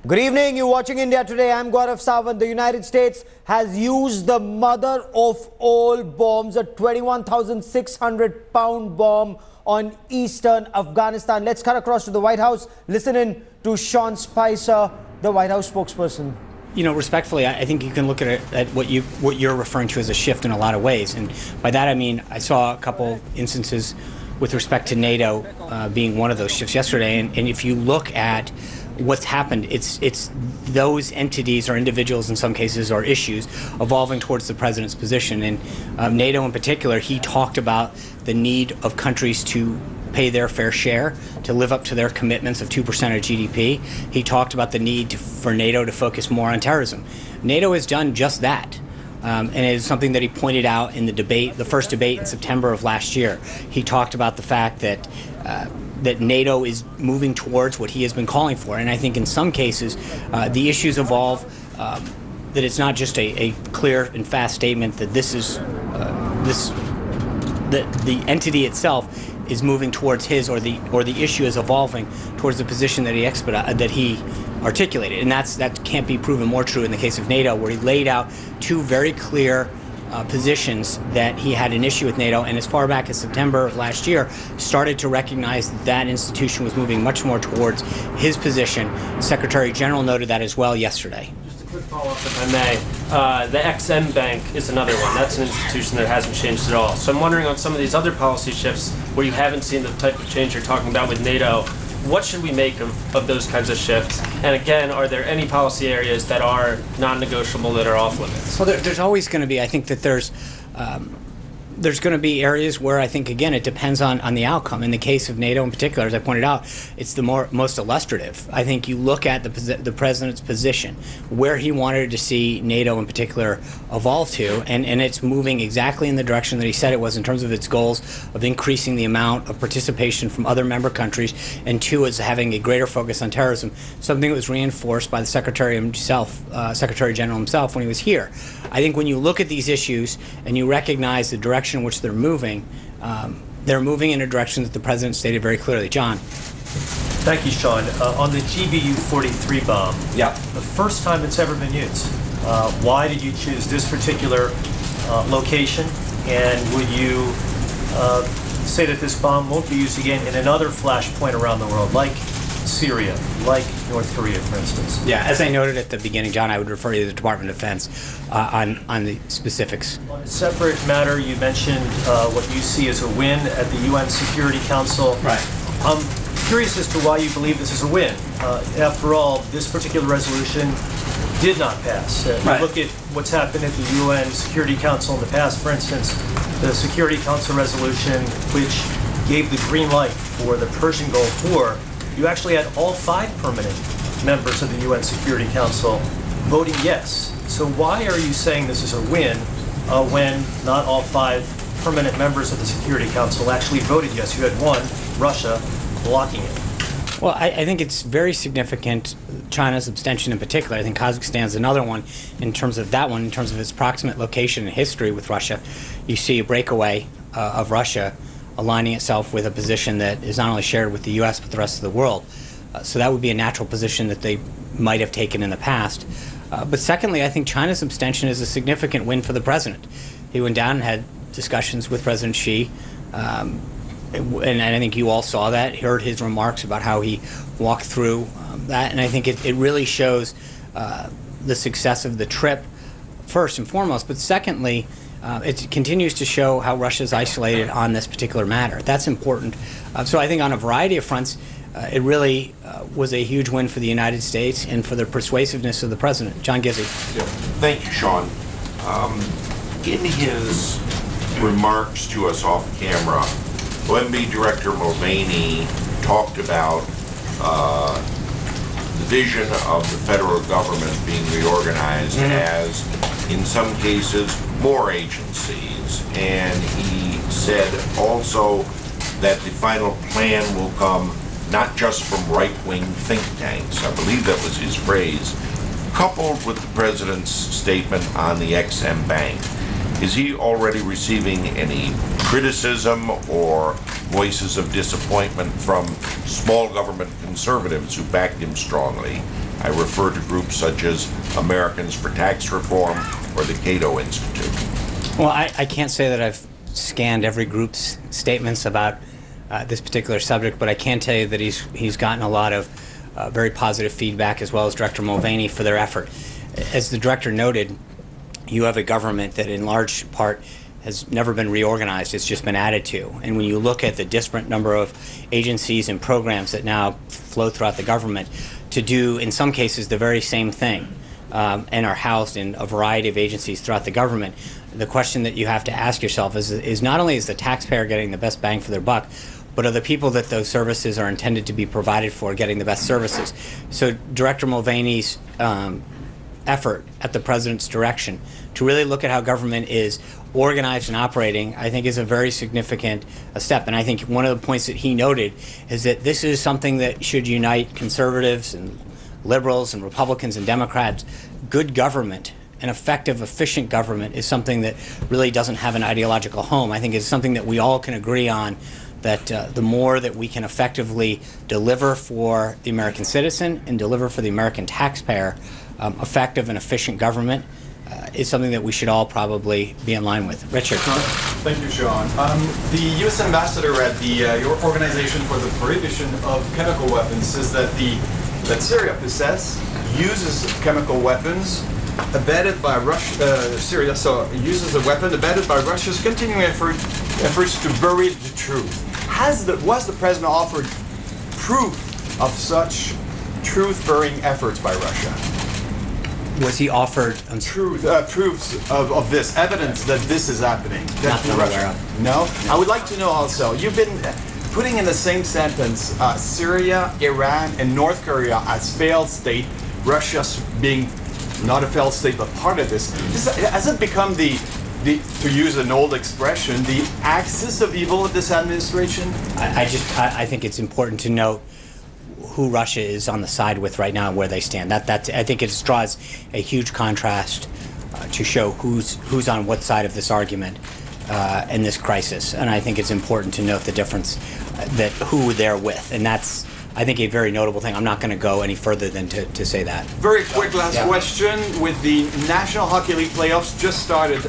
Good evening, you're watching India Today. I'm Gaurav Sawant. The United States has used the mother of all bombs, a 21,600-pound bomb on eastern Afghanistan. Let's cut across to the White House. Listen in to Sean Spicer, the White House spokesperson. You know, respectfully, I think you can look at it at what you're referring to as a shift in a lot of ways. And by that I mean I saw a couple instances with respect to NATO being one of those shifts yesterday. And if you look at what's happened, it's those entities or individuals in some cases or issues evolving towards the president's position. And NATO in particular, he talked about the need of countries to pay their fair share, to live up to their commitments of 2% of GDP. He talked about the need for NATO to focus more on terrorism. NATO has done just that. And it is something that he pointed out in the debate, the first debate in September of last year. He talked about the fact that that NATO is moving towards what he has been calling for. And I think in some cases, the issues evolve, that it's not just a clear and fast statement that this is, that the entity itself is moving towards his, or the issue is evolving towards the position that he articulated. And that can't be proven more true in the case of NATO, where he laid out two very clear positions that he had an issue with NATO, and as far back as September of last year started to recognize that that institution was moving much more towards his position. The Secretary General noted that as well yesterday. Just a quick follow-up, if I may. The XM Bank is another one. That's an institution that hasn't changed at all. So I'm wondering, on some of these other policy shifts where you haven't seen the type of change you're talking about with NATO, what should we make of those kinds of shifts? And again, are there any policy areas that are non-negotiable, that are off limits? Well, there's always going to be. I think that there's going to be areas where I think, again, it depends on the outcome. In the case of NATO in particular, as I pointed out, it's the most illustrative. I think you look at the president's position, where he wanted to see NATO in particular evolve to, and it's moving exactly in the direction that he said it was in terms of its goals of increasing the amount of participation from other member countries, and two, is having a greater focus on terrorism, something that was reinforced by the Secretary General himself when he was here. I think when you look at these issues and you recognize the direction in which they're moving in a direction that the president stated very clearly. John. Thank you, Sean. On the GBU-43 bomb, the first time it's ever been used, why did you choose this particular location? And would you say that this bomb won't be used again in another flashpoint around the world, like Syria, like North Korea, for instance? Yeah, as I noted at the beginning, John, I would refer you to the Department of Defense on the specifics. On a separate matter, you mentioned what you see as a win at the UN Security Council. Right. I'm curious as to why you believe this is a win. After all, this particular resolution did not pass. Right. You look at what's happened at the UN Security Council in the past, for instance, the Security Council resolution, which gave the green light for the Persian Gulf War. You actually had all 5 permanent members of the UN Security Council voting yes. So why are you saying this is a win when not all 5 permanent members of the Security Council actually voted yes? You had one, Russia, blocking it. Well, I think it's very significant, China's abstention in particular. I think Kazakhstan's another one in terms of that one, in terms of its proximate location and history with Russia. You see a breakaway of Russia aligning itself with a position that is not only shared with the U.S. but the rest of the world. So that would be a natural position that they might have taken in the past. But secondly, I think China's abstention is a significant win for the president. He went down and had discussions with President Xi, and I think you all saw that, heard his remarks about how he walked through that, and I think it really shows the success of the trip, first and foremost, but secondly, it continues to show how Russia is isolated on this particular matter. That's important. So I think on a variety of fronts, it really was a huge win for the United States and for the persuasiveness of the president. John Gizzi. Yeah. Thank you, Sean. In his remarks to us off camera, OMB Director Mulvaney talked about the vision of the federal government being reorganized as, in some cases, more agencies. And he said also that the final plan will come not just from right-wing think tanks. I believe that was his phrase. Coupled with the president's statement on the XM Bank, is he already receiving any criticism or voices of disappointment from small government conservatives who backed him strongly? I refer to groups such as Americans for Tax Reform or the Cato Institute. Well, I can't say that I've scanned every group's statements about this particular subject, but I can tell you that he's gotten a lot of very positive feedback, as well as Director Mulvaney, for their effort. As the director noted, you have a government that in large part has never been reorganized. It's just been added to. And when you look at the disparate number of agencies and programs that now flow throughout the government to do, in some cases, the very same thing, and are housed in a variety of agencies throughout the government, the question that you have to ask yourself is not only is the taxpayer getting the best bang for their buck, but are the people that those services are intended to be provided for getting the best services? So Director Mulvaney's effort at the President's direction to really look at how government is organized and operating, I think, is a very significant step. And I think one of the points that he noted is that this is something that should unite conservatives and liberals and Republicans and Democrats. Good government, an effective, efficient government, is something that really doesn't have an ideological home. I think it's something that we all can agree on, that the more that we can effectively deliver for the American citizen and deliver for the American taxpayer, effective and efficient government is something that we should all probably be in line with. Richard. Thank you, Sean. The U.S. ambassador at your Organization for the Prohibition of Chemical Weapons says that Syria uses chemical weapons abetted by Russia. Syria uses a weapon abetted by Russia's continuing efforts to bury the truth. Was the president offered proof of such truth-burying efforts by Russia? Was he offered proofs of this, evidence that this is happening? Not that I'm aware of. No? I would like to know also, you've been putting in the same sentence Syria, Iran, and North Korea as failed state, Russia being not a failed state but part of this. Has it become to use an old expression, the axis of evil of this administration? I think it's important to note who Russia is on the side with right now and where they stand. I think it draws a huge contrast to show who's on what side of this argument in this crisis. And I think it's important to note the difference that who they're with. And that's, I think, a very notable thing. I'm not going to go any further than to say that. Very quick last question. With the National Hockey League playoffs just started,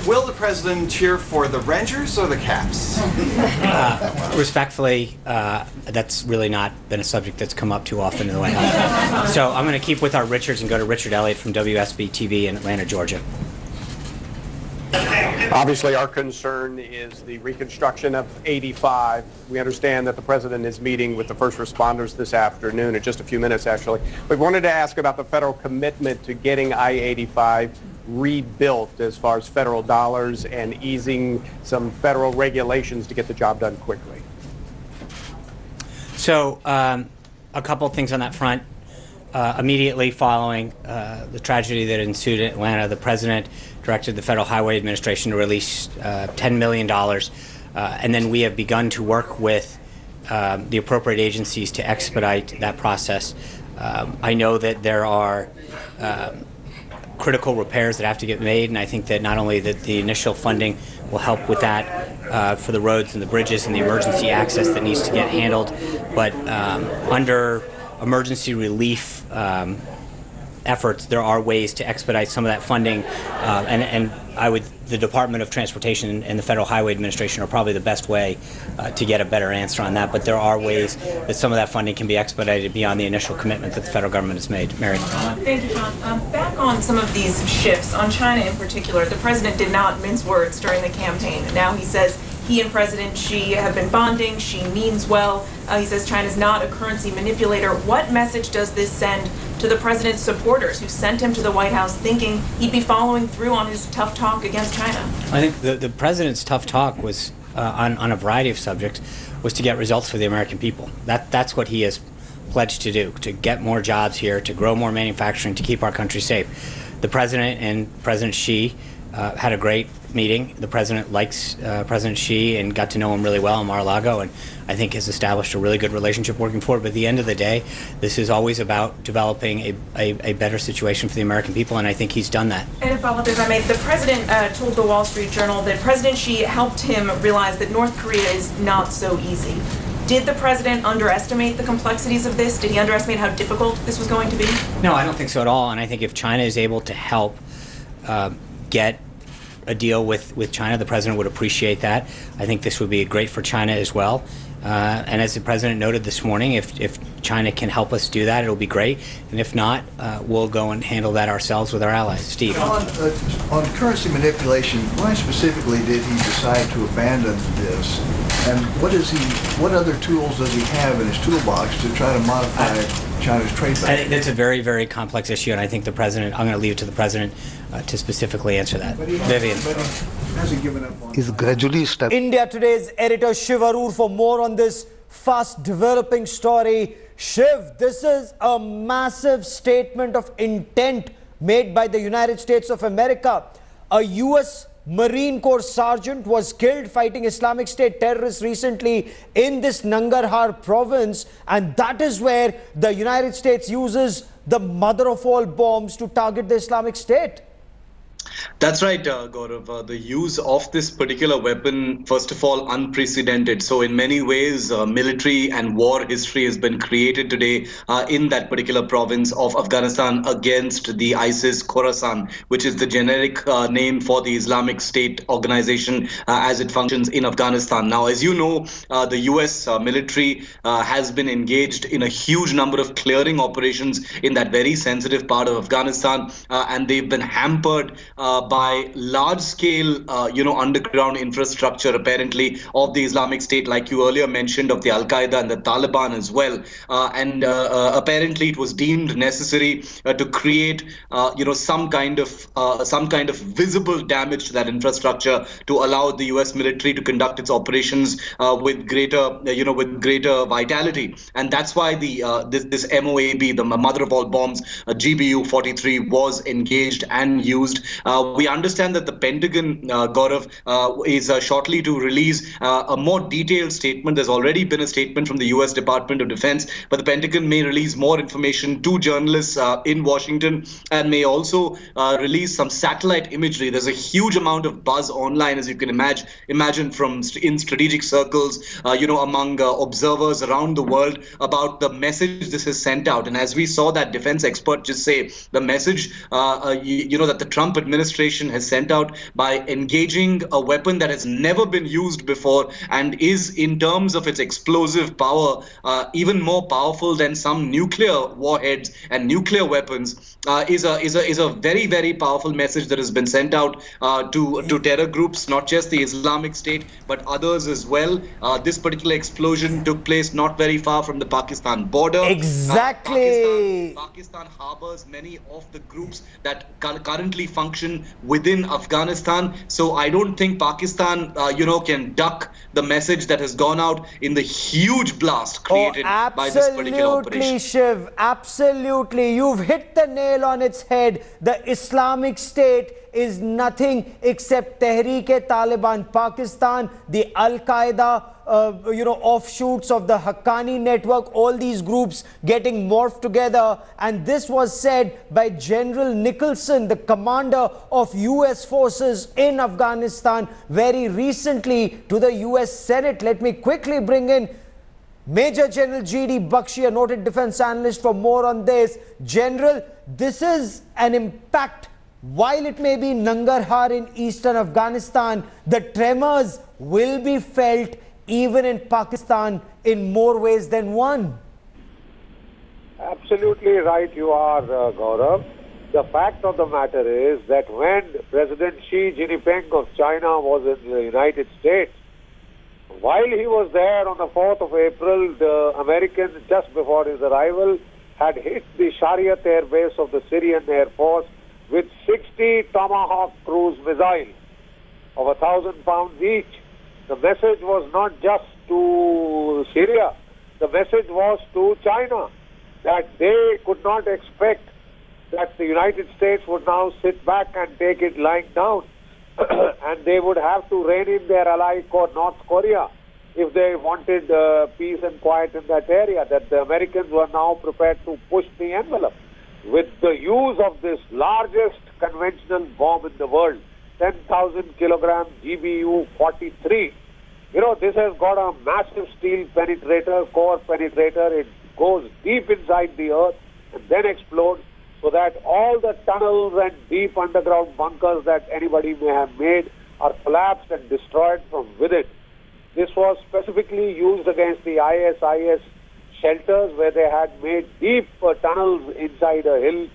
will the president cheer for the Rangers or the Caps? Respectfully, that's really not been a subject that's come up too often in the White House. So I'm going to keep with our Richards and go to Richard Elliott from WSB TV in Atlanta, Georgia. Obviously, our concern is the reconstruction of 85. We understand that the president is meeting with the first responders this afternoon, in just a few minutes, actually. We wanted to ask about the federal commitment to getting I-85 rebuilt as far as federal dollars and easing some federal regulations to get the job done quickly. So a couple of things on that front. Immediately following the tragedy that ensued in Atlanta, the president directed the Federal Highway Administration to release $10 million. And then we have begun to work with the appropriate agencies to expedite that process. I know that there are critical repairs that have to get made, and I think that not only that the initial funding will help with that for the roads and the bridges and the emergency access that needs to get handled, but under emergency relief efforts, there are ways to expedite some of that funding, and the Department of Transportation and the Federal Highway Administration are probably the best way to get a better answer on that. But there are ways that some of that funding can be expedited beyond the initial commitment that the federal government has made. Mary. Thank you, John. Back on some of these shifts, on China in particular, the president did not mince words during the campaign. Now he says he and President Xi have been bonding. Xi means well. He says China's not a currency manipulator. What message does this send to the president's supporters who sent him to the White House thinking he'd be following through on his tough talk against China? I think the president's tough talk was on a variety of subjects, was to get results for the American people. That's what he has pledged to do, to get more jobs here, to grow more manufacturing, to keep our country safe. The president and President Xi had a great meeting. The president likes President Xi and got to know him really well in Mar-a-Lago, and I think has established a really good relationship working forward. But at the end of the day, this is always about developing a better situation for the American people, and I think he's done that. And a follow-up, if I may, the president told the Wall Street Journal that President Xi helped him realize that North Korea is not so easy. Did the president underestimate the complexities of this? Did he underestimate how difficult this was going to be? No, I don't think so at all. And I think if China is able to help get a deal with China, the president would appreciate that. I think this would be great for China as well. And as the president noted this morning, if China can help us do that, it'll be great. And if not, we'll go and handle that ourselves with our allies. Steve. On currency manipulation, why specifically did he decide to abandon this? And what other tools does he have in his toolbox to try to modify China's trade balance? I think that's a very, very complex issue, and I think the president, I'm going to leave it to the president to specifically answer that. Vivian. Hasn't given up on is gradually India Today's editor Shiv Arur for more on this fast developing story. Shiv, this is a massive statement of intent made by the United States of America. A U.S. Marine Corps sergeant was killed fighting Islamic State terrorists recently in this Nangarhar province, and that is where the United States uses the mother of all bombs to target the Islamic State. That's right, Gaurav. The use of this particular weapon, first of all, unprecedented. So in many ways, military and war history has been created today in that particular province of Afghanistan against the ISIS Khorasan, which is the generic name for the Islamic State organization as it functions in Afghanistan. Now, as you know, the U.S. Military has been engaged in a huge number of clearing operations in that very sensitive part of Afghanistan, and they've been hampered by large-scale, underground infrastructure, apparently, of the Islamic State, like you earlier mentioned, of the Al-Qaeda and the Taliban as well. And apparently, it was deemed necessary to create, some kind of visible damage to that infrastructure to allow the U.S. military to conduct its operations with greater vitality. And that's why this MOAB, the mother of all bombs, GBU 43, was engaged and used. We understand that the Pentagon, Gaurav, is shortly to release a more detailed statement. There's already been a statement from the U.S. Department of Defense, but the Pentagon may release more information to journalists in Washington and may also release some satellite imagery. There's a huge amount of buzz online, as you can imagine in strategic circles, among observers around the world about the message this has sent out. And as we saw that defense expert just say, the message, that the Trump administration has sent out by engaging a weapon that has never been used before and is, in terms of its explosive power, even more powerful than some nuclear warheads and nuclear weapons, is a very, very powerful message that has been sent out to terror groups, not just the Islamic State, but others as well. This particular explosion took place not very far from the Pakistan border. Exactly. Pakistan harbors many of the groups that currently function within Afghanistan. So I don't think Pakistan, can duck the message that has gone out in the huge blast created by this particular operation. Absolutely, Shiv. Absolutely. You've hit the nail on its head. The Islamic State is nothing except Tehreek-e-Taliban Pakistan, the Al-Qaeda, offshoots of the Haqqani network, all these groups getting morphed together. And this was said by General Nicholson, the commander of US forces in Afghanistan, very recently to the US Senate. Let me quickly bring in Major General G.D. Bakshi, a noted defense analyst, for more on this. General, this is an impact. While it may be Nangarhar in eastern Afghanistan, the tremors will be felt even in Pakistan in more ways than one. Absolutely right you are, Gaurav. The fact of the matter is that when President Xi Jinping of China was in the United States, while he was there on the 4th of April, the Americans, just before his arrival, had hit the Shariat Air Base of the Syrian Air Force with 60 Tomahawk cruise missiles of 1,000 pounds each. The message was not just to Syria. The message was to China that they could not expect that the United States would now sit back and take it lying down. And they would have to rein in their ally North Korea if they wanted peace and quiet in that area, that the Americans were now prepared to push the envelope. With the use of this largest conventional bomb in the world, 10,000 kilogram GBU 43, You know, this has got a massive steel penetrator, core penetrator. It goes deep inside the earth and then explodes, so that all the tunnels and deep underground bunkers that anybody may have made are collapsed and destroyed from within. This was specifically used against the ISIS shelters, where they had made deep tunnels inside a hill,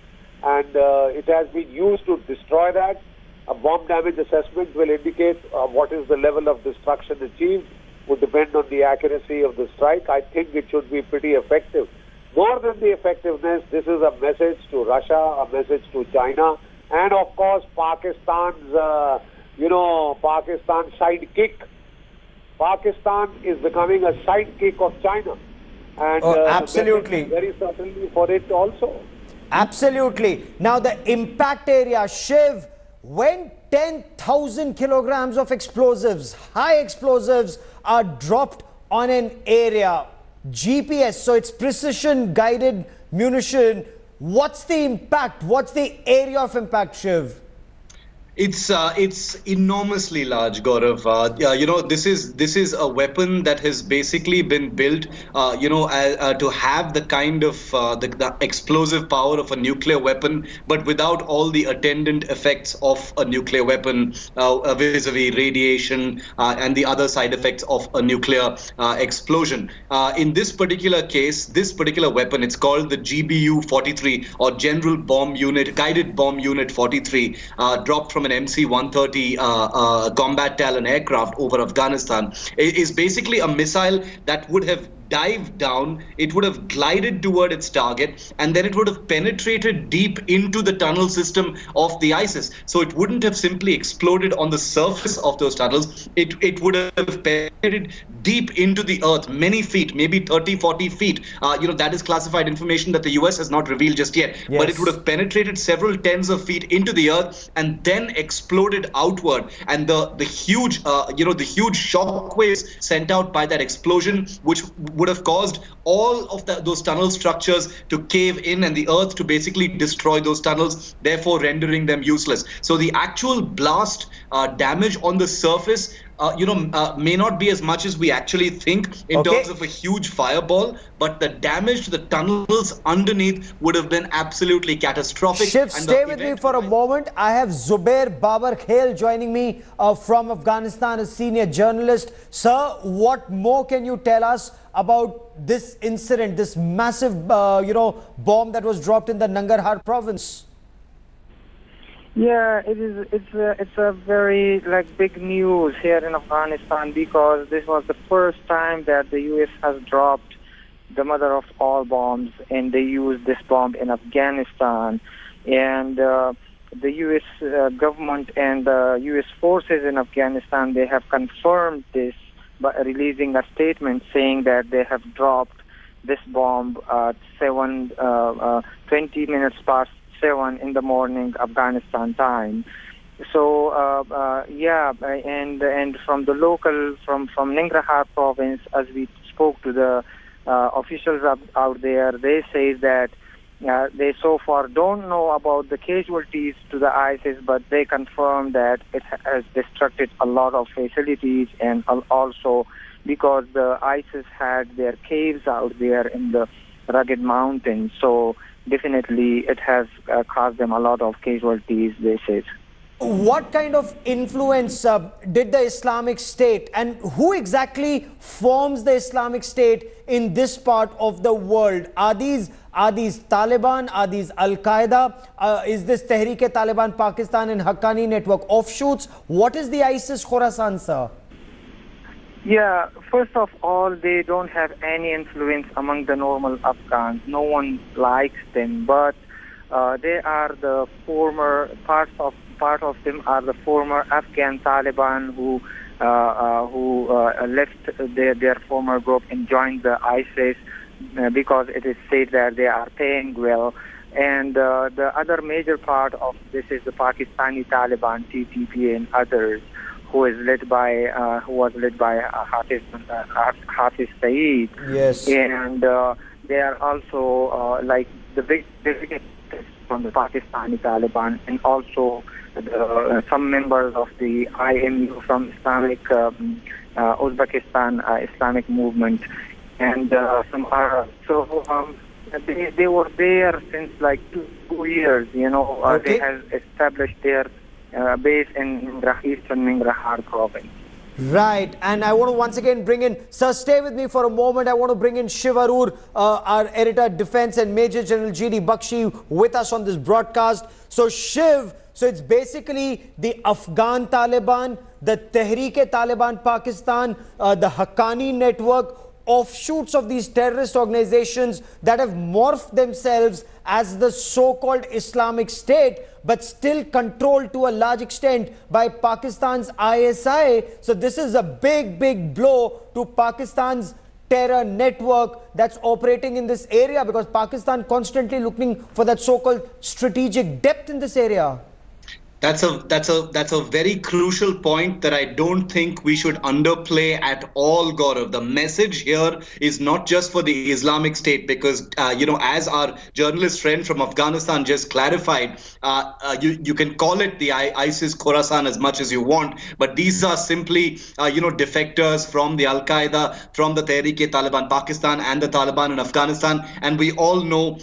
and it has been used to destroy that. A bomb damage assessment will indicate what is the level of destruction achieved. Would depend on the accuracy of the strike. I think it should be pretty effective. More than the effectiveness, this is a message to Russia, a message to China, and of course Pakistan's, Pakistan's sidekick. Pakistan is becoming a sidekick of China. And absolutely. Very certainly for it also. Absolutely. Now the impact area, Shiv, when 10,000 kilograms of explosives, high explosives, are dropped on an area, GPS, so it's precision guided munition, what's the impact? What's the area of impact, Shiv? It's enormously large, Gaurav. This is a weapon that has basically been built, to have the kind of the explosive power of a nuclear weapon, but without all the attendant effects of a nuclear weapon, vis-a-vis radiation and the other side effects of a nuclear explosion. In this particular case, this particular weapon, it's called the GBU-43, or General Bomb Unit, Guided Bomb Unit 43, dropped from an MC-130 combat Talon aircraft over Afghanistan. It is basically a missile that would have dived down, it would have glided toward its target, and then it would have penetrated deep into the tunnel system of the ISIS. So it wouldn't have simply exploded on the surface of those tunnels. It would have penetrated deep into the earth, many feet, maybe 30, 40 feet. That is classified information that the US has not revealed just yet. Yes. But it would have penetrated several tens of feet into the earth and then exploded outward. And the huge, the huge shock waves sent out by that explosion, which would have caused all of those tunnel structures to cave in and the earth to basically destroy those tunnels, therefore rendering them useless. So the actual blast damage on the surface may not be as much as we actually think in terms of a huge fireball, but the damage to the tunnels underneath would have been absolutely catastrophic. Shiv, stay with me for a moment. I have Zubair Babar Khail joining me from Afghanistan, a senior journalist. Sir, what more can you tell us about this incident, this massive, bomb that was dropped in the Nangarhar province? Yeah, it's a very big news here in Afghanistan, because this was the first time that the US has dropped the mother of all bombs, and they used this bomb in Afghanistan. And the US government and the US forces in Afghanistan, they have confirmed this by releasing a statement saying that they have dropped this bomb at 20 minutes past 7 in the morning Afghanistan time. So and from the local from Nangarhar province, as we spoke to the officials out there, they say that they so far don't know about the casualties to the ISIS, but they confirm that it has destructed a lot of facilities, and also because the ISIS had their caves out there in the rugged mountains. So definitely it has caused them a lot of casualties, they said. What kind of influence did the Islamic State, and who exactly forms the Islamic State in this part of the world? Are these Taliban? Are these Al-Qaeda? Is this Tehreek-e-Taliban Pakistan and Haqqani network offshoots? What is the ISIS Khorasan, sir? Yeah, first of all, they don't have any influence among the normal Afghans. No one likes them, but they are the former part of them are the former Afghan Taliban who left their former group and joined the ISIS because it is said that they are paying well. And the other major part of this is the Pakistani Taliban, TTP, and others, who was led by Hafiz Saeed. Yes. And they are also the biggest from the Pakistani Taliban, and also some members of the IMU from Islamic Uzbekistan Islamic movement, and they were there since like 2 years. They have established their base in eastern Nangarhar province. Right, and I want to once again bring in, sir, stay with me for a moment. I want to bring in Shiv Arur, our editor at Defense, and Major General G.D. Bakshi with us on this broadcast. So Shiv, so it's basically the Afghan Taliban, the Tehreek-e-Taliban Pakistan, the Haqqani network, offshoots of these terrorist organizations that have morphed themselves as the so-called Islamic State, but still controlled to a large extent by Pakistan's ISI. So this is a big, big blow to Pakistan's terror network that's operating in this area, because Pakistan constantly looking for that so-called strategic depth in this area. That's a very crucial point that I don't think we should underplay at all, Gaurav. The message here is not just for the Islamic State, because as our journalist friend from Afghanistan just clarified, you can call it the ISIS Khorasan as much as you want, but these are simply defectors from the Al Qaeda, from the Tehreek-e-Taliban Pakistan and the Taliban in Afghanistan, and we all know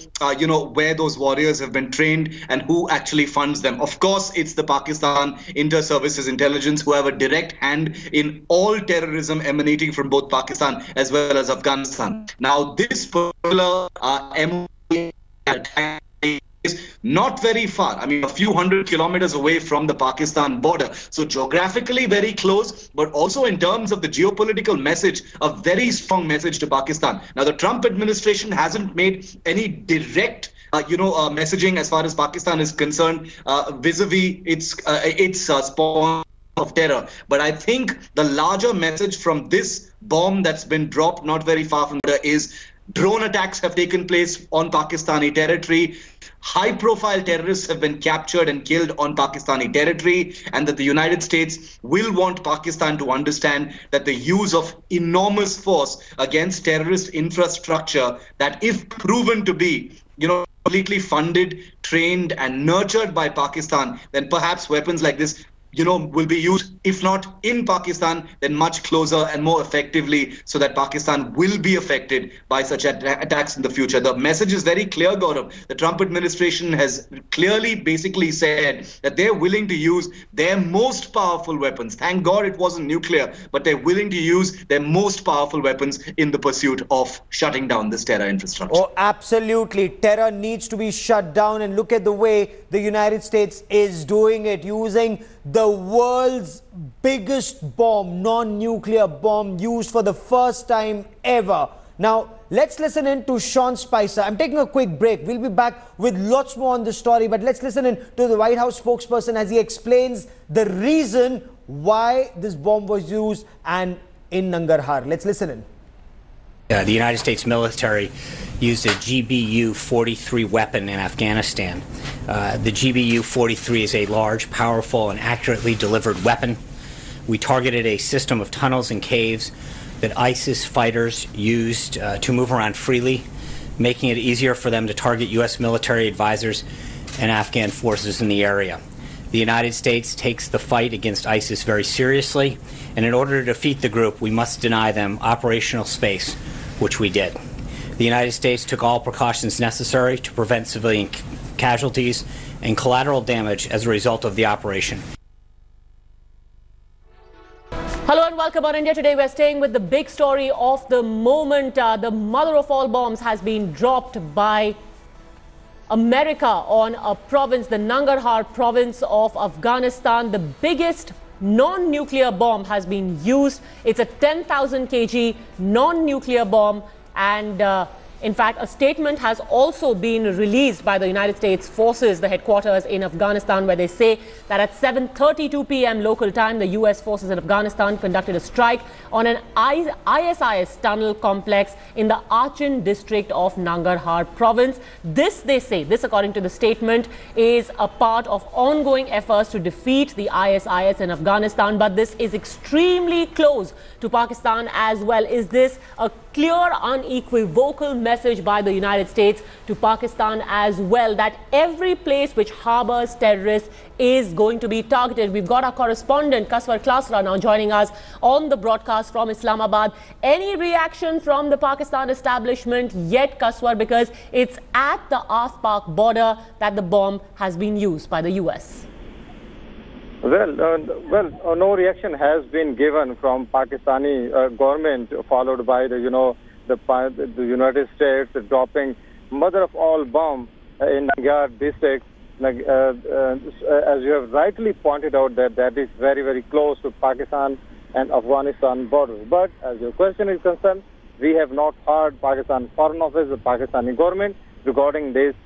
where those warriors have been trained and who actually funds them. Of course, it's the Pakistan Inter-Services Intelligence who have a direct hand in all terrorism emanating from both Pakistan as well as Afghanistan. Now, this particular MOAB attack is not very far. I mean, a few hundred kilometers away from the Pakistan border. So geographically very close, but also in terms of the geopolitical message, a very strong message to Pakistan. Now, the Trump administration hasn't made any direct messaging as far as Pakistan is concerned vis-a-vis its spawn of terror. But I think the larger message from this bomb that's been dropped not very far from there is drone attacks have taken place on Pakistani territory. High-profile terrorists have been captured and killed on Pakistani territory, and that the United States will want Pakistan to understand that the use of enormous force against terrorist infrastructure, that if proven to be completely funded, trained and nurtured by Pakistan, then perhaps weapons like this will be used, if not in Pakistan, then much closer and more effectively, so that Pakistan will be affected by such attacks in the future. The message is very clear, Gaurav. The Trump administration has clearly basically said that they're willing to use their most powerful weapons. Thank God it wasn't nuclear, but they're willing to use their most powerful weapons in the pursuit of shutting down this terror infrastructure. Oh, absolutely. Terror needs to be shut down, and look at the way the United States is doing it, using the world's biggest bomb, non-nuclear bomb, used for the first time ever. Now, let's listen in to Sean Spicer. I'm taking a quick break. We'll be back with lots more on this story, but let's listen in to the White House spokesperson as he explains the reason why this bomb was used and in Nangarhar. Let's listen in. The United States military used a GBU-43 weapon in Afghanistan. The GBU-43 is a large, powerful, and accurately delivered weapon. We targeted a system of tunnels and caves that ISIS fighters used to move around freely, making it easier for them to target U.S. military advisors and Afghan forces in the area. The United States takes the fight against ISIS very seriously, and in order to defeat the group, we must deny them operational space, which we did. The United States took all precautions necessary to prevent civilian casualties and collateral damage as a result of the operation. Hello and welcome on India Today. We're staying with the big story of the moment. The mother of all bombs has been dropped by America on a province, the Nangarhar province of Afghanistan. The biggest non-nuclear bomb has been used. It's a 10,000 kg non-nuclear bomb, and in fact, a statement has also been released by the United States forces, the headquarters in Afghanistan, where they say that at 7:32 p.m. local time, the U.S. forces in Afghanistan conducted a strike on an ISIS tunnel complex in the Achin district of Nangarhar province. This, they say, this according to the statement, is a part of ongoing efforts to defeat the ISIS in Afghanistan, but this is extremely close to Pakistan as well. Is this a clear, unequivocal message by the United States to Pakistan as well, that every place which harbors terrorists is going to be targeted. We've got our correspondent, Kaswar Klasra, now joining us on the broadcast from Islamabad. Any reaction from the Pakistan establishment yet, Kaswar, because it's at the Afpak border that the bomb has been used by the US? Well, no reaction has been given from Pakistani government, followed by the United States dropping mother of all bomb in Nangarhar district. As you have rightly pointed out, that is very, very close to Pakistan and Afghanistan border. But as your question is concerned, we have not heard Pakistan Foreign Office, the Pakistani government regarding this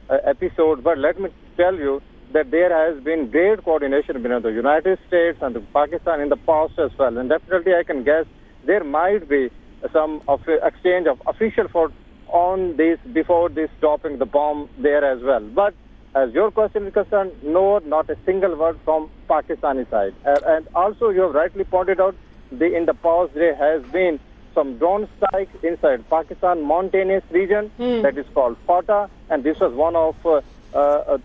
episode. But let me tell you that there has been great coordination between the United States and Pakistan in the past as well. And definitely I can guess there might be some exchange of official thought on this before this dropping the bomb there as well. But as your question is concerned, no, not a single word from Pakistani side. And also you have rightly pointed out, in the past there has been some drone strikes inside Pakistan mountainous region that is called Fata, and this was one of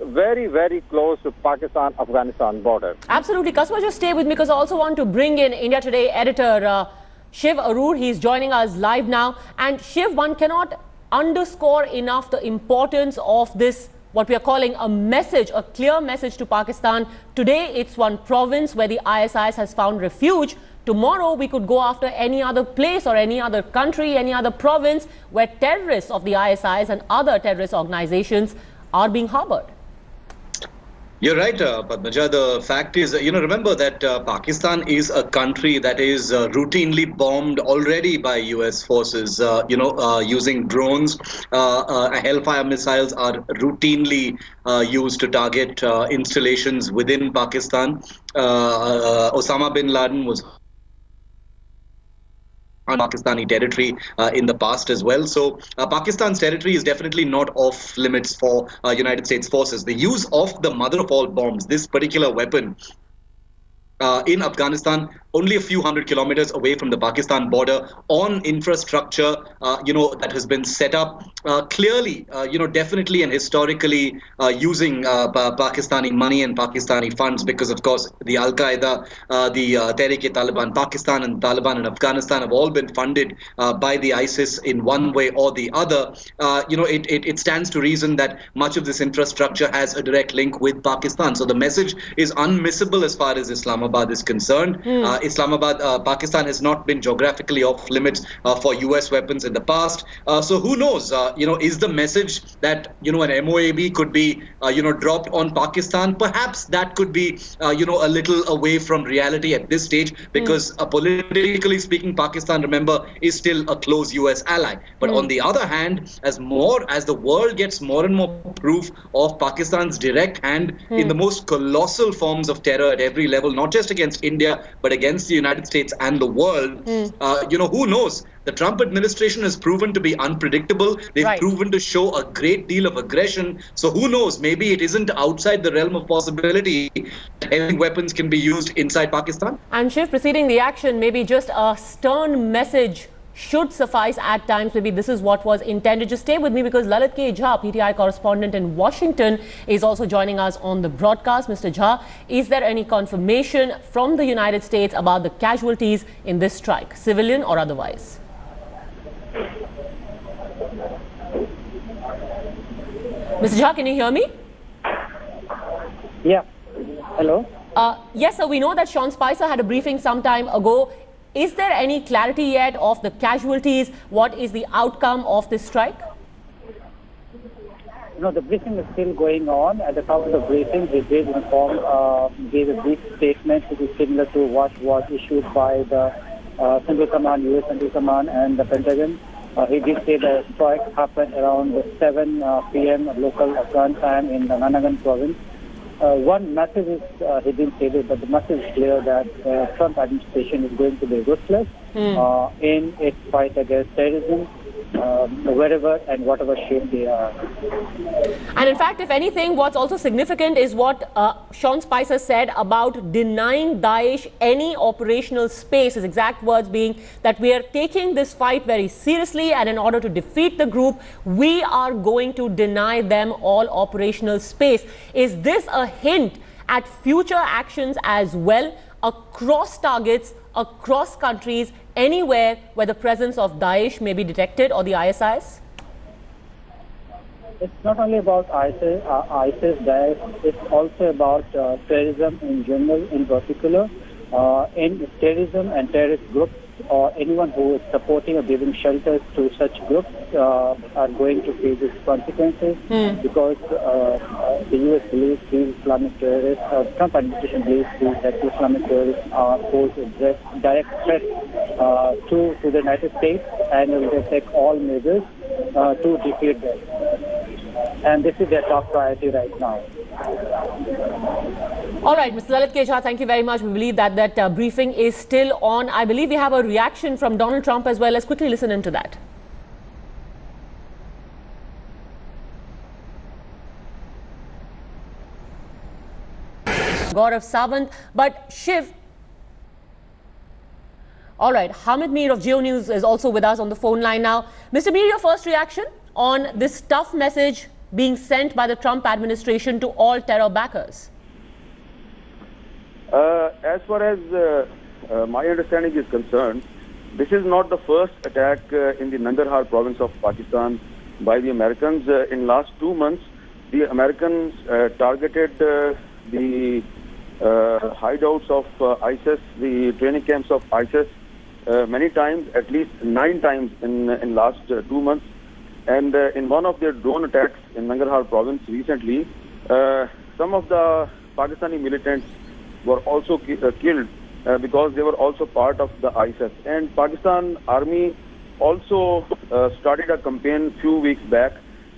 very, very close to Pakistan-Afghanistan border. Absolutely. Kaswar, just stay with me because I also want to bring in India Today editor Shiv Arur. He's joining us live now. And Shiv, one cannot underscore enough the importance of this, what we are calling a message, a clear message to Pakistan. Today, it's one province where the ISIS has found refuge. Tomorrow, we could go after any other place or any other country, any other province where terrorists of the ISIS and other terrorist organizations are being harbored. You're right, Padmaja. The fact is, remember that Pakistan is a country that is routinely bombed already by US forces, using drones. Hellfire missiles are routinely used to target installations within Pakistan. Osama bin Laden was on Pakistani territory in the past as well. So Pakistan's territory is definitely not off limits for United States forces. The use of the mother of all bombs, this particular weapon, in Afghanistan, only a few hundred kilometers away from the Pakistan border, on infrastructure, that has been set up clearly, definitely and historically using Pakistani money and Pakistani funds, because of course the Al-Qaeda, the Tehrik-e-Taliban Pakistan and Taliban in Afghanistan have all been funded by the ISIS in one way or the other. It stands to reason that much of this infrastructure has a direct link with Pakistan. So the message is unmissable as far as Islamabad is concerned. Pakistan has not been geographically off limits for US weapons in the past. So who knows, is the message that, an MOAB could be, dropped on Pakistan? Perhaps that could be, a little away from reality at this stage, because politically speaking, Pakistan, remember, is still a close US ally. But on the other hand, as the world gets more and more proof of Pakistan's direct hand in the most colossal forms of terror at every level, not just against India, but against the United States and the world, who knows? The Trump administration has proven to be unpredictable. They've proven to show a great deal of aggression. So who knows? Maybe it isn't outside the realm of possibility that heavy weapons can be used inside Pakistan. And Shiv, preceding the action, maybe just a stern message should suffice at times. Maybe this is what was intended. Just stay with me, because Lalit K. Jha, PTI correspondent in Washington, is also joining us on the broadcast. Mr. Jha, is there any confirmation from the United States about the casualties in this strike, civilian or otherwise? Mr. Jha, can you hear me? Yeah. Hello? Yes, sir. We know that Sean Spicer had a briefing some time ago. Is there any clarity yet of the casualties? What is the outcome of this strike? No, the briefing is still going on. At the top of the briefing, they did gave a brief statement which is similar to what was issued by the Central Command, US Central Command and the Pentagon. He did say the strike happened around 7 p.m. local Afghan time in the Nanagan province. One message is, he didn't say this, but the message is clear that the Trump administration is going to be ruthless in its fight against terrorism. wherever and whatever shape they are. And in fact, if anything, what's also significant is what Sean Spicer said about denying Daesh any operational space. His exact words being that we are taking this fight very seriously, and in order to defeat the group, we are going to deny them all operational space. Is this a hint at future actions as well, across targets, across countries, anywhere where the presence of Daesh may be detected, or the ISIS? It's not only about ISIS, Daesh, it's also about terrorism in general, in particular. In terrorism and terrorist groups, or anyone who is supporting or giving shelter to such groups are going to face these consequences because the U.S. believes these Islamic terrorists, Trump administration believes that Islamic terrorists pose a direct threat to the United States, and will take all measures to defeat them. And this is their top priority right now. All right, Mr. Lalit Kejha, thank you very much. We believe that briefing is still on. I believe we have a reaction from Donald Trump as well. Let's quickly listen into that. Gaurav Sawant, but Shiv. All right, Hamid Mir of Geo News is also with us on the phone line now. Mr. Mir, your first reaction on this tough message being sent by the Trump administration to all terror backers? As far as my understanding is concerned, this is not the first attack in the Nangarhar province of Pakistan by the Americans. In last 2 months, the Americans targeted the hideouts of ISIS, the training camps of ISIS, many times, at least 9 times in last 2 months. And in one of their drone attacks in Nangarhar province recently, some of the Pakistani militants were also killed because they were also part of the ISIS. And Pakistan Army also started a campaign few weeks back.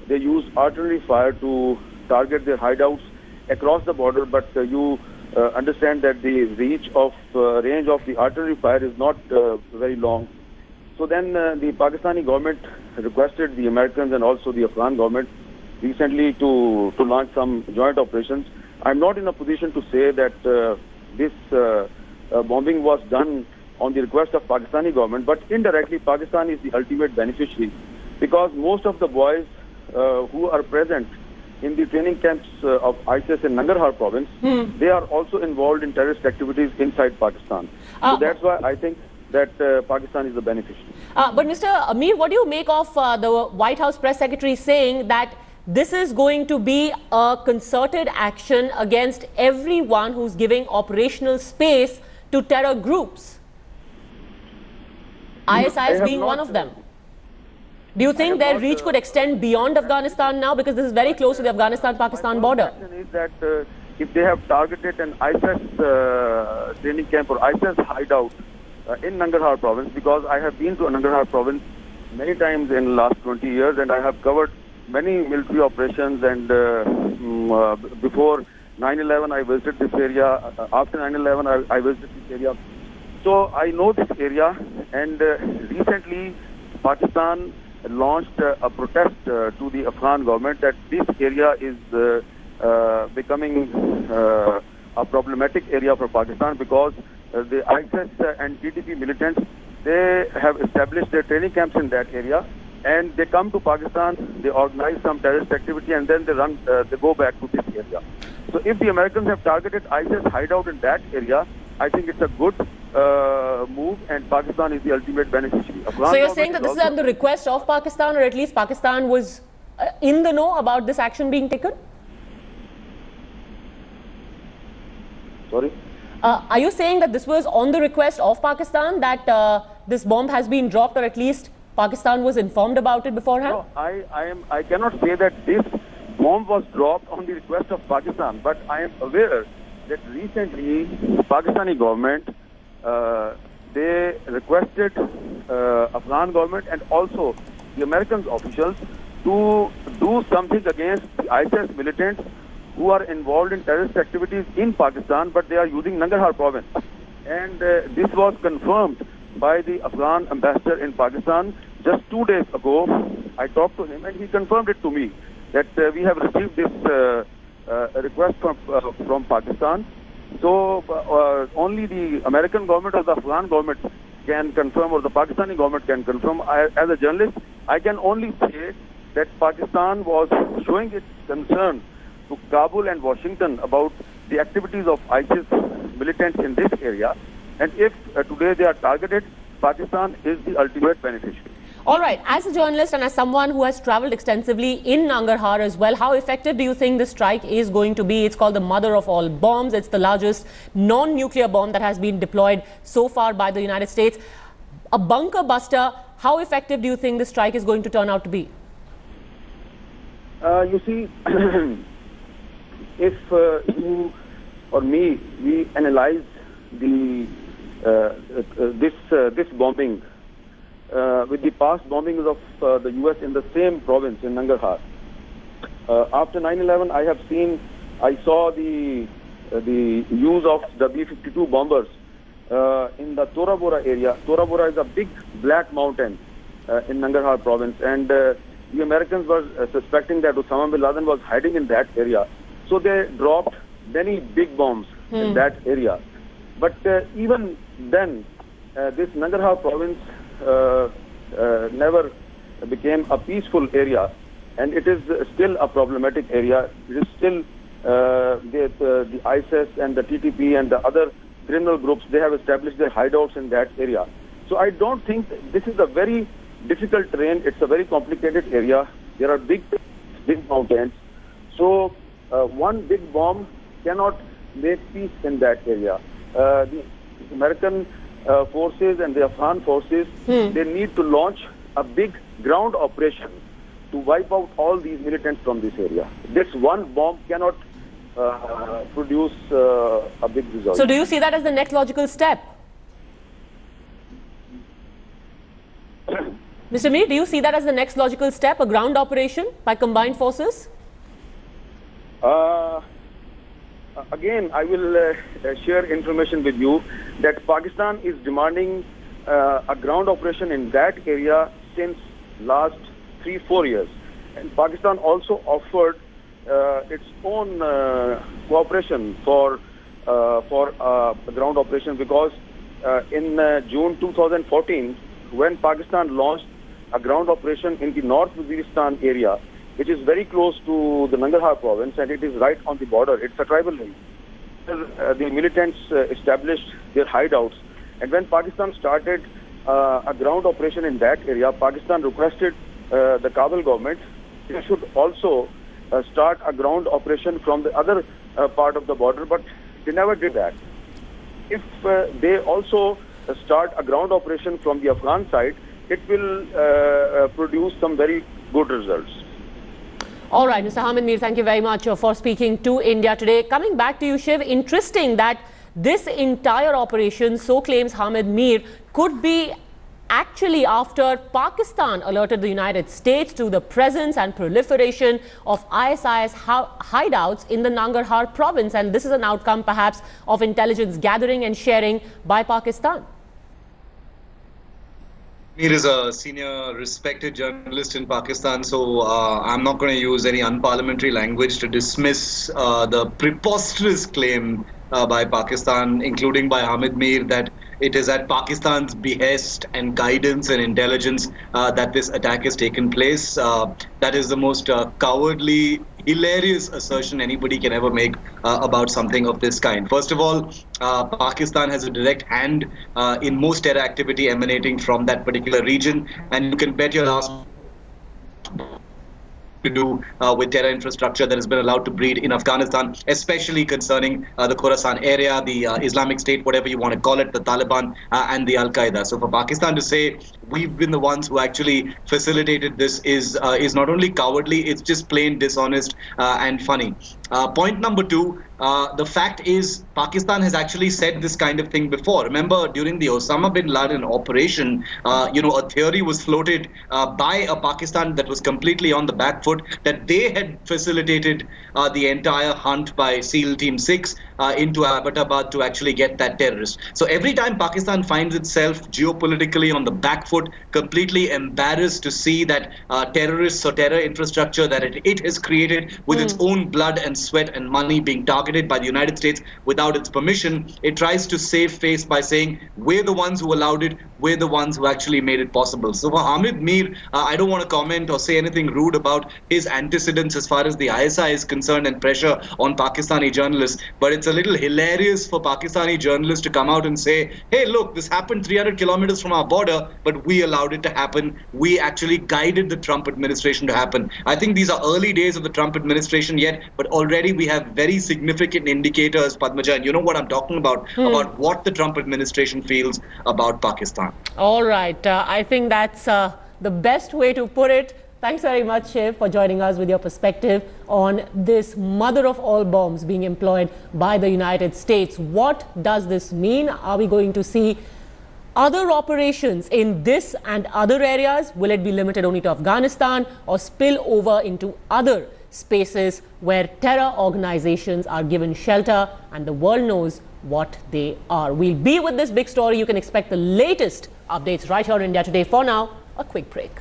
They used artillery fire to target their hideouts across the border, but you understand that the range of the artillery fire is not very long. So then the Pakistani government requested the Americans and also the Afghan government recently to launch some joint operations. I'm not in a position to say that this bombing was done on the request of Pakistani government, but indirectly Pakistan is the ultimate beneficiary, because most of the boys who are present in the training camps of ISIS in Nangarhar province, they are also involved in terrorist activities inside Pakistan. So that's why I think that Pakistan is the beneficiary. But Mr. Amir, what do you make of the White House press secretary saying that this is going to be a concerted action against everyone who's giving operational space to terror groups, ISIS being one of them? Do you think their reach could extend beyond Afghanistan now, because this is very close to the Afghanistan-Pakistan border? My question is that if they have targeted an ISIS training camp or ISIS hideout in Nangarhar province, because I have been to Nangarhar province many times in the last 20 years, and I have covered many military operations, and before 9/11 I visited this area, after 9/11 I visited this area. So I know this area, and recently Pakistan launched a protest to the Afghan government that this area is becoming a problematic area for Pakistan, because the ISIS and TTP militants, they have established their training camps in that area, and they come to Pakistan, they organize some terrorist activity, and then they go back to this area. So if the Americans have targeted ISIS hideout in that area, I think it's a good move, and Pakistan is the ultimate beneficiary. So you're saying that this is at the request of Pakistan, or at least Pakistan was in the know about this action being taken? Sorry? Are you saying that this was on the request of Pakistan, that this bomb has been dropped, or at least Pakistan was informed about it beforehand? No, I cannot say that this bomb was dropped on the request of Pakistan, but I am aware that recently the Pakistani government, they requested Afghan government and also the American officials to do something against the ISIS militants who are involved in terrorist activities in Pakistan, but they are using Nangarhar province. And this was confirmed by the Afghan ambassador in Pakistan, just 2 days ago, I talked to him and he confirmed it to me that we have received this request from Pakistan. So only the American government or the Afghan government can confirm, or the Pakistani government can confirm. As a journalist, I can only say that Pakistan was showing its concern to Kabul and Washington about the activities of ISIS militants in this area. And if today they are targeted, Pakistan is the ultimate beneficiary. All right. As a journalist and as someone who has traveled extensively in Nangarhar as well, how effective do you think this strike is going to be? It's called the mother of all bombs. It's the largest non-nuclear bomb that has been deployed so far by the United States. A bunker buster, how effective do you think this strike is going to turn out to be? You see, if you or me, we analyze the this bombing with the past bombings of the U.S. in the same province in Nangarhar. After 9/11, I saw the use of the B-52 bombers in the Tora Bora area. Tora Bora is a big black mountain in Nangarhar province, and the Americans were suspecting that Osama bin Laden was hiding in that area. So they dropped many big bombs in that area. But even then, this Nangarhar province never became a peaceful area, and it is still a problematic area. It is still the ISIS and the TTP and the other criminal groups, they have established their hideouts in that area. So I don't think this is a very difficult terrain. It's a very complicated area. There are big mountains. So one big bomb cannot make peace in that area. The American forces and the Afghan forces, they need to launch a big ground operation to wipe out all these militants from this area. This one bomb cannot produce a big result. So do you see that as the next logical step? Mr. Mir, do you see that as the next logical step, a ground operation by combined forces? Again, I will share information with you that Pakistan is demanding a ground operation in that area since last 3-4 years. And Pakistan also offered its own cooperation for the ground operation, because in June 2014, when Pakistan launched a ground operation in the North Waziristan area, which is very close to the Nangarhar province, and it is right on the border. It's a tribal area. The militants established their hideouts. And when Pakistan started a ground operation in that area, Pakistan requested the Kabul government they should also start a ground operation from the other part of the border, but they never did that. If they also start a ground operation from the Afghan side, it will produce some very good results. All right, Mr. Hamid Mir, thank you very much for speaking to India today. Coming back to you, Shiv, interesting that this entire operation, so claims Hamid Mir, could be actually after Pakistan alerted the United States to the presence and proliferation of ISIS hideouts in the Nangarhar province. And this is an outcome perhaps of intelligence gathering and sharing by Pakistan. Mir is a senior respected journalist in Pakistan, so I'm not going to use any unparliamentary language to dismiss the preposterous claim by Pakistan, including by Hamid Mir, that it is at Pakistan's behest and guidance and intelligence that this attack has taken place. That is the most cowardly, hilarious assertion anybody can ever make about something of this kind. First of all, Pakistan has a direct hand in most terror activity emanating from that particular region, and you can bet your last to do with terror infrastructure that has been allowed to breed in Afghanistan, especially concerning the Khorasan area, the Islamic State, whatever you want to call it, the Taliban and the Al-Qaeda. So for Pakistan to say we've been the ones who actually facilitated this is not only cowardly, it's just plain dishonest and funny. Point number two, the fact is Pakistan has actually said this kind of thing before. Remember, during the Osama bin Laden operation, a theory was floated by a Pakistan that was completely on the back foot, that they had facilitated the entire hunt by SEAL Team 6 into Abbottabad to actually get that terrorist. So every time Pakistan finds itself geopolitically on the back foot, completely embarrassed to see that terrorists or terror infrastructure that it has created with its own blood and sweat and money being targeted by the United States without its permission, it tries to save face by saying, we're the ones who allowed it, we're the ones who actually made it possible. So for Hamid Mir, I don't want to comment or say anything rude about his antecedents as far as the ISI is concerned and pressure on Pakistani journalists, but it's a little hilarious for Pakistani journalists to come out and say, hey, look, this happened 300 kilometers from our border, but we allowed it to happen. We actually guided the Trump administration to happen. I think these are early days of the Trump administration yet, but already we have very significant indicators, Padmaja, and you know what I'm talking about what the Trump administration feels about Pakistan. All right. I think that's the best way to put it. Thanks very much, Shiv, for joining us with your perspective on this mother of all bombs being employed by the United States. What does this mean? Are we going to see other operations in this and other areas? Will it be limited only to Afghanistan or spill over into other spaces where terror organizations are given shelter and the world knows what they are? We'll be with this big story. You can expect the latest updates right here on India Today. For now, a quick break.